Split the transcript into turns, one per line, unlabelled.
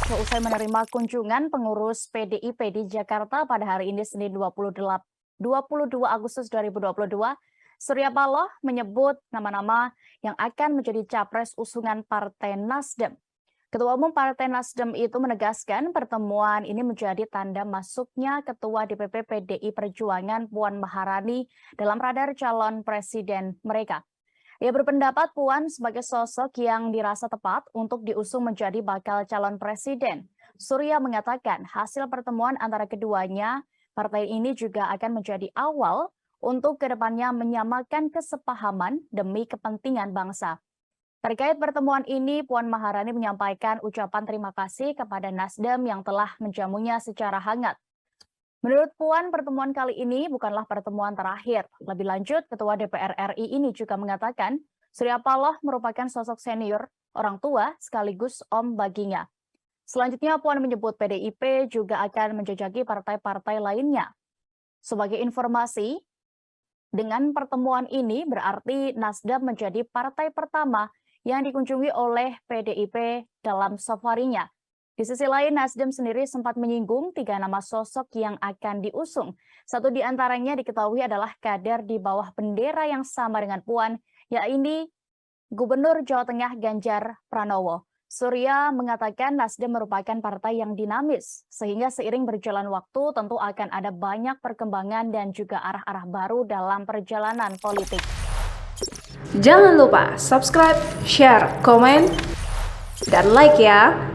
Seusai menerima kunjungan pengurus PDIP di Jakarta pada hari ini Senin 22 Agustus 2022, Surya Paloh menyebut nama-nama yang akan menjadi capres usungan Partai Nasdem. Ketua Umum Partai Nasdem itu menegaskan pertemuan ini menjadi tanda masuknya Ketua DPP PDI Perjuangan Puan Maharani dalam radar calon presiden mereka. Ia berpendapat Puan sebagai sosok yang dirasa tepat untuk diusung menjadi bakal calon presiden. Surya mengatakan hasil pertemuan antara keduanya, partai ini juga akan menjadi awal untuk kedepannya menyamakan kesepahaman demi kepentingan bangsa. Terkait pertemuan ini, Puan Maharani menyampaikan ucapan terima kasih kepada Nasdem yang telah menjamunya secara hangat. Menurut Puan, pertemuan kali ini bukanlah pertemuan terakhir. Lebih lanjut, Ketua DPR RI ini juga mengatakan Surya Paloh merupakan sosok senior, orang tua sekaligus om baginya. Selanjutnya, Puan menyebut PDIP juga akan menjajaki partai-partai lainnya. Sebagai informasi, dengan pertemuan ini berarti Nasdem menjadi partai pertama yang dikunjungi oleh PDIP dalam safarinya. Di sisi lain, Nasdem sendiri sempat menyinggung 3 nama sosok yang akan diusung. Satu di antaranya diketahui adalah kader di bawah bendera yang sama dengan Puan, yaitu Gubernur Jawa Tengah Ganjar Pranowo. Surya mengatakan Nasdem merupakan partai yang dinamis, sehingga seiring berjalan waktu tentu akan ada banyak perkembangan dan juga arah-arah baru dalam perjalanan politik.
Jangan lupa subscribe, share, komen, dan like ya!